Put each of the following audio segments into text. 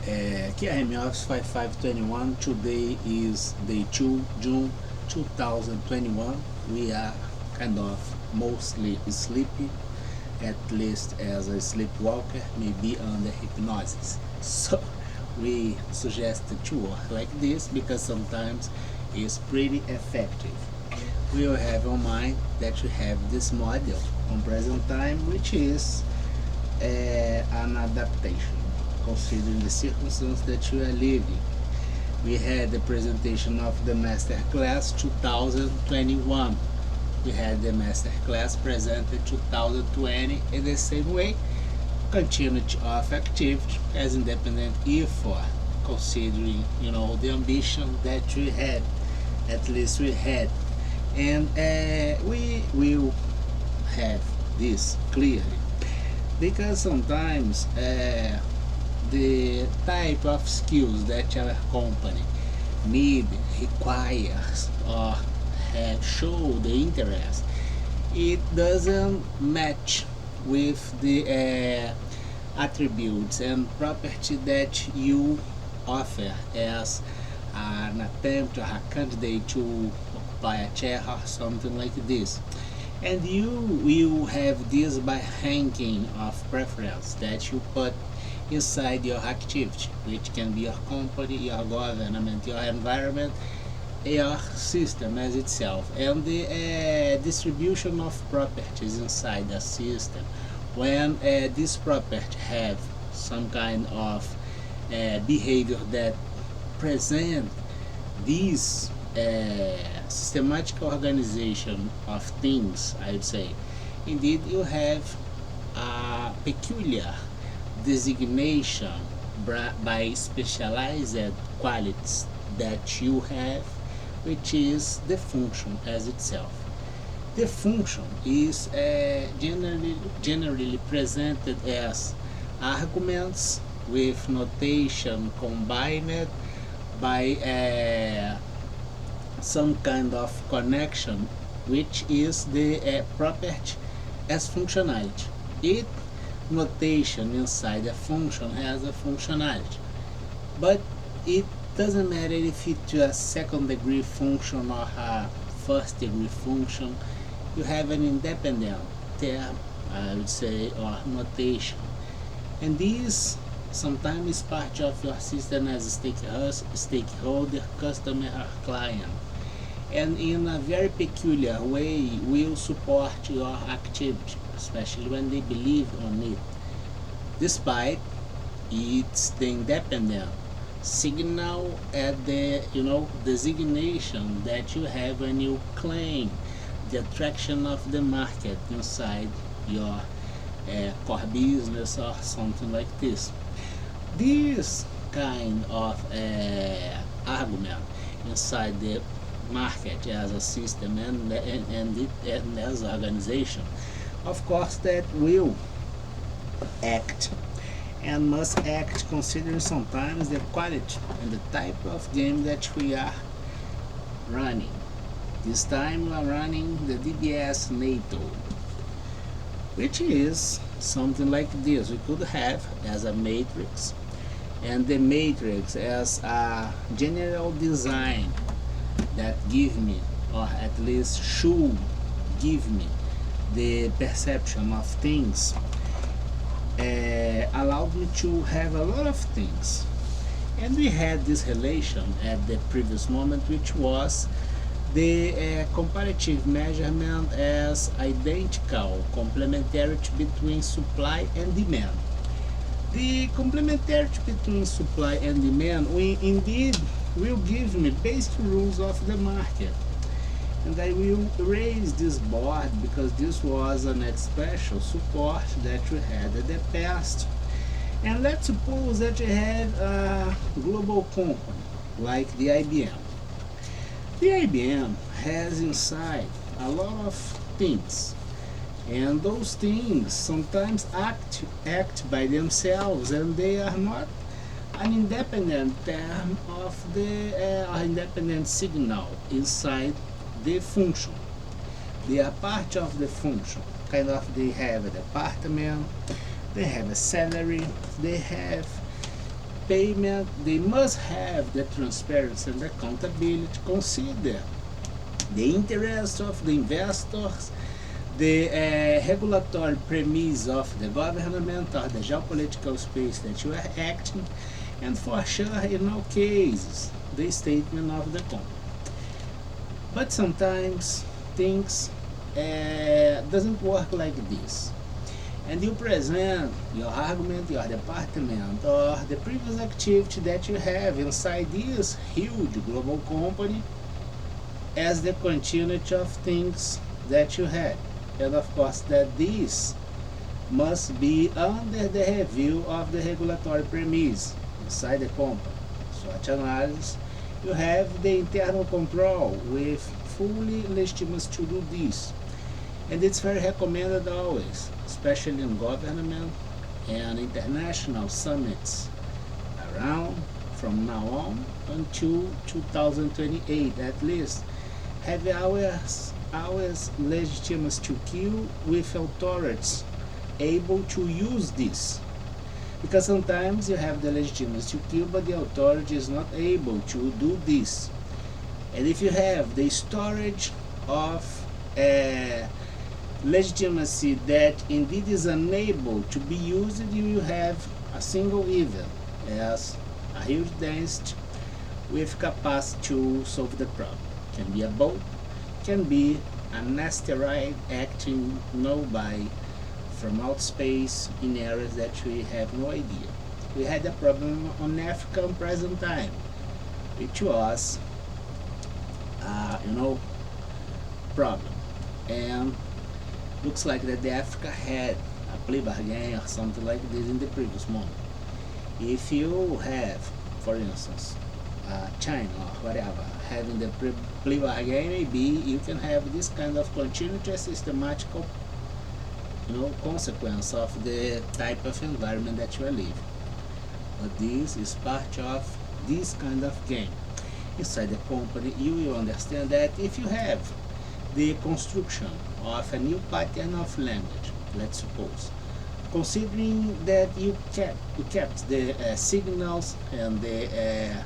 KRM Office 5521. Today is day 2, June 2021. We are kind of mostly sleepy, at least as a sleepwalker, maybe under hypnosis. So we suggest to work like this because sometimes it's pretty effective. We will have in mind that you have this model on present time, which is an adaptation considering the circumstances that you are living. We had the presentation of the master class 2021. We had the master class presented 2020 in the same way. Continuity of activity as independent effort, considering the ambition that we had, at least we had, and we will have this clearly because sometimes the type of skills that our company need, requires, or show the interest, it doesn't match with the attributes and property that you offer as an attempt or a candidate to occupy a chair or something like this. And you will have this by ranking of preference that you put inside your activity, which can be your company, your government, your environment, your system as itself, and the distribution of properties inside the system. When this property have some kind of behavior that present this systematic organization of things, I would say, indeed you have a peculiar designation by specialized qualities that you have, which is the function as itself. The function is generally presented as arguments with notation combined by some kind of connection, which is the property as functionality. It notation inside a function has a functionality, but it doesn't matter if it's a second degree function or a first degree function. You have an independent term, I would say, or notation, and this sometimes is part of your system as a stakeholder, customer, or client, and in a very peculiar way will support your activity, especially when they believe on it, despite it's the independent signal at the designation that you have when you claim the attraction of the market inside your core business or something like this. This kind of argument inside the market as a system and as an organization, of course, that will act and must act considering sometimes the quality and the type of game that we are running. This time we are running the DBS NATO, which is something like this. We could have as a matrix, and the matrix as a general design that give me, or at least should give me, the perception of things, allowed me to have a lot of things. And we had this relation at the previous moment, which was the comparative measurement as identical complementarity between supply and demand. The complementarity between supply and demand indeed will give me basic rules of the market. And I will raise this board because this was an special support that we had at the past. And let's suppose that you have a global company like the IBM. The IBM has inside a lot of things, and those things sometimes act by themselves, and they are not an independent term of the independent signal inside the function. They are part of the function. Kind of, they have a department, they have a salary, they have payment, they must have the transparency and accountability to consider the interests of the investors, the regulatory premise of the government or the geopolitical space that you are acting, and for sure, in all cases, the statement of the company. But sometimes things doesn't work like this. And you present your argument, your department, or the previous activity that you have inside this huge global company as the continuity of things that you had. And of course, that this must be under the review of the regulatory premise inside the company. Such analysis, you have the internal control with fully legitimacy to do this. And it's very recommended always, especially in government and international summits around from now on until 2028 at least, have always legitimacy to kill with authorities able to use this. Because sometimes you have the legitimacy to kill, but the authority is not able to do this. And if you have the storage of legitimacy that indeed is unable to be used, you will have a single event as a huge density with capacity to solve the problem. Can be a boat, can be an asteroid acting by from outer space in areas that we have no idea. We had a problem on Africa in present time, which was, problem. And looks like that the Africa had a plea bargain or something like this in the previous moment. If you have, for instance, China or whatever, having the plea bargain, maybe you can have this kind of continuity and systematical consequence of the type of environment that you are living. But this is part of this kind of game. Inside the company, you will understand that if you have the construction of a new pattern of language, let's suppose, considering that you kept the signals and the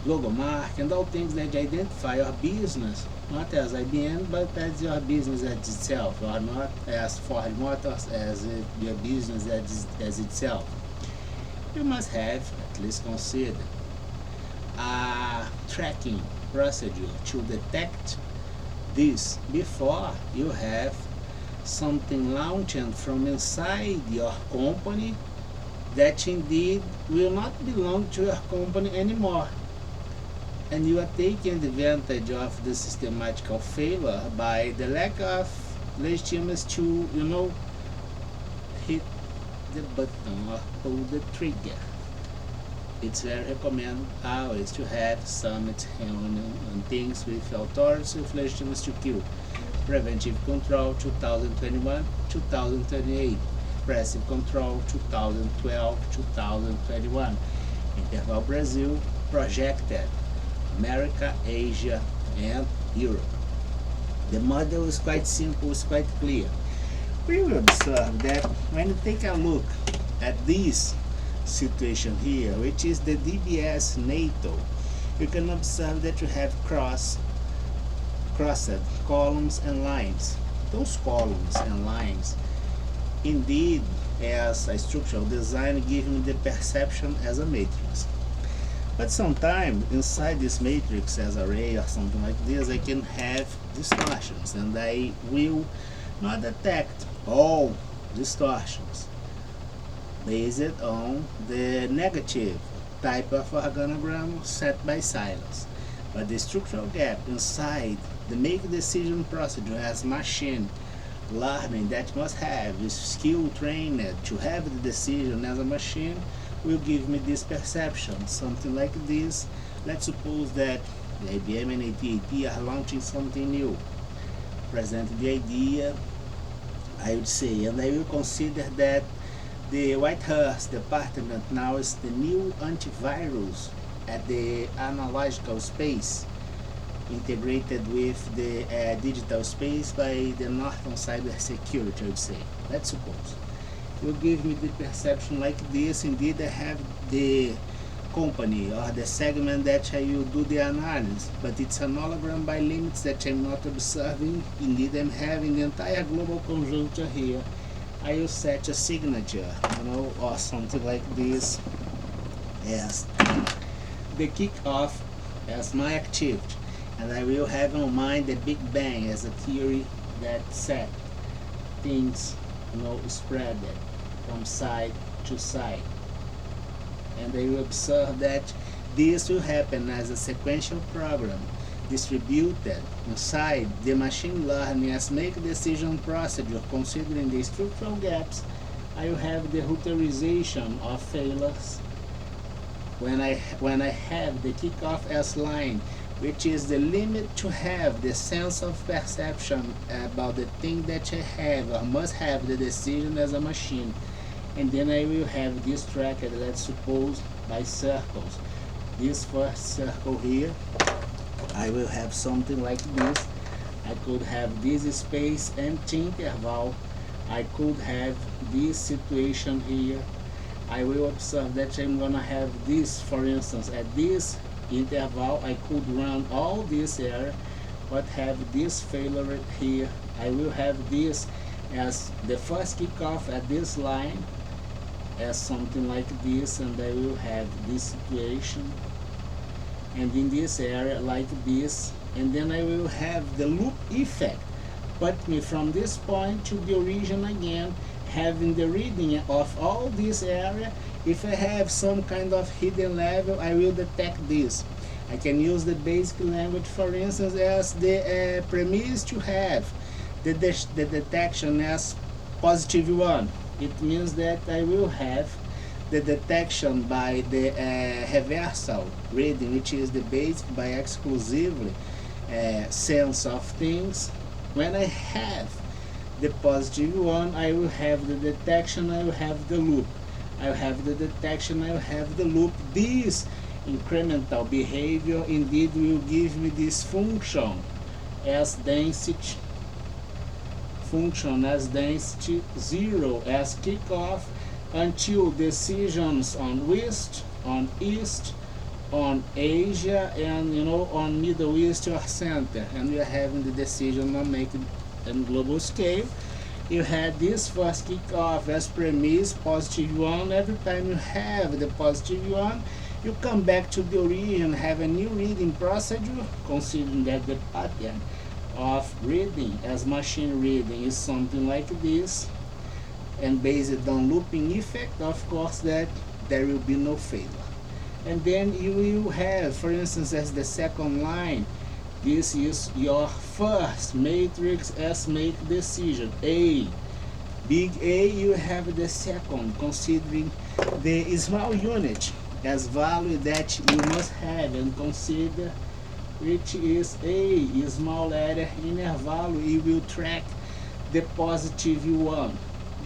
logo mark and all things that identify your business, not as IBM, but as your business as itself, or not as Ford Motors as your business as itself. You must have at least consider a tracking procedure to detect this before you have something launched from inside your company that indeed will not belong to your company anymore. And you are taking advantage of the systematical failure by the lack of legitimacy to, hit the button or pull the trigger. It's very recommended always to have summits, reunion, and things with authorities with legitimacy to kill. Preventive control 2021, 2028. Repressive control 2012, 2021. Interval Brazil projected America, Asia, and Europe. The model is quite simple, it's quite clear. We will observe that when you take a look at this situation here, which is the DBS NATO, you can observe that you have crossed columns and lines. Those columns and lines, indeed, as a structural design, give me the perception as a matrix. But sometimes inside this matrix as array or something like this, I can have distortions, and I will not detect all distortions based on the negative type of organogram set by Silas. But the structural gap inside the make decision procedure as machine learning that must have is skill trained to have the decision as a machine will give me this perception, something like this. Let's suppose that the IBM and AT&T are launching something new. Present the idea, I would say, and I will consider that the Whitehurst department now is the new antivirus at the analogical space, integrated with the digital space by the Norton Cyber Security, I would say. Let's suppose. will give me the perception like this. Indeed, I have the company or the segment that I will do the analysis, but it's an hologram by limits that I'm not observing. Indeed, I'm having the entire global conjuncture here. I will set a signature, or something like this as the kickoff as my activity, and I will have on mind the Big Bang as a theory that set things, spread from side to side. And I will observe that this will happen as a sequential program distributed inside the machine learning as make decision procedure considering the structural gaps. I will have the routerization of failures when I have the kickoff as line, which is the limit to have the sense of perception about the thing that I have or must have the decision as a machine. And then I will have this tracked, let's suppose, by circles. This first circle here, I will have something like this. I could have this space empty interval. I could have this situation here. I will observe that I'm gonna have this, for instance, at this interval. I could run all this area, but have this failure here. I will have this as the first kickoff at this line, as something like this, and I will have this situation, and in this area like this, and then I will have the loop effect, put me from this point to the origin again, having the reading of all this area. If I have some kind of hidden level, I will detect this. I can use the basic language, for instance, as the premise to have the detection as positive one. It means that I will have the detection by the reversal reading, which is the basic by exclusively sense of things. When I have the positive one, I will have the detection, I will have the loop. I will have the detection, I will have the loop. This incremental behavior indeed will give me this function as density 0 as kickoff until decisions on West, on East, on Asia, and on Middle East or Center, and we are having the decision on making and global scale. You had this first kickoff as premise positive one. Every time you have the positive one, you come back to the origin, have a new reading procedure, considering that the pattern of reading as machine reading is something like this, and based on looping effect, of course, that there will be no failure. And then you will have, for instance, as the second line, this is your first matrix as make decision A. Big A, you have the second, considering the small unit as value that you must have and consider, which is a small letter inner value. You will track the positive one.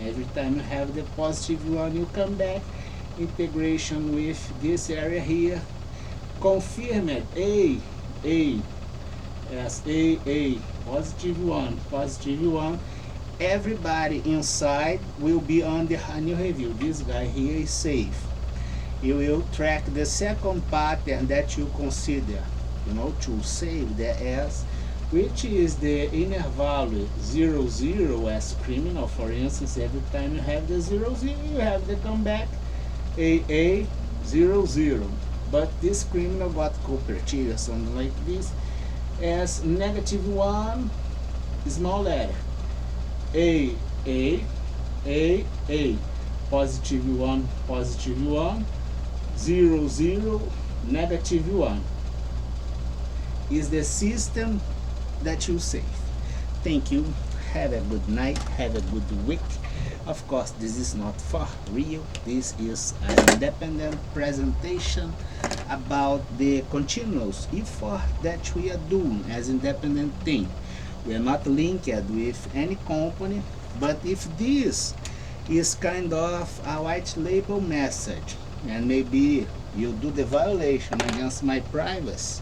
Every time you have the positive one, you come back, integration with this area here, confirm it, A, as A, positive one. Everybody inside will be under a new review. This guy here is safe. You will track the second pattern that you consider, to save the S, which is the inner value 0 as criminal. For instance, every time you have the 0, you have the comeback A 0. But this criminal got cooperative or something like this as -1 small letter A positive one 0 -1 is the system that you save. Thank you. Have a good night. Have a good week. Of course, this is not for real. This is an independent presentation about the continuous effort that we are doing as independent team. We are not linked with any company, but if this is kind of a white label message, and maybe you do the violation against my privacy,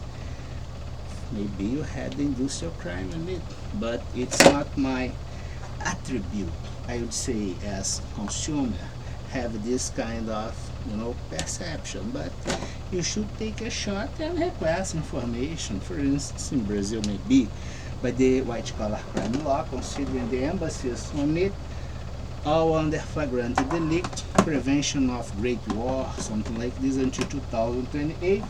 maybe you had industrial crime in it, but it's not my attribute. I would say, as consumer, have this kind of perception, but you should take a shot and request information. For instance, in Brazil, maybe by the white collar crime law, considering the emphasis on it, all under flagrant delict, prevention of great war, something like this, until 2028.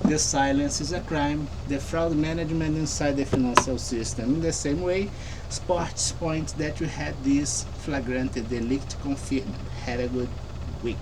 The silence is a crime. The fraud management inside the financial system. In the same way, sports point that you had this flagrant delict confirmed. Had a good week.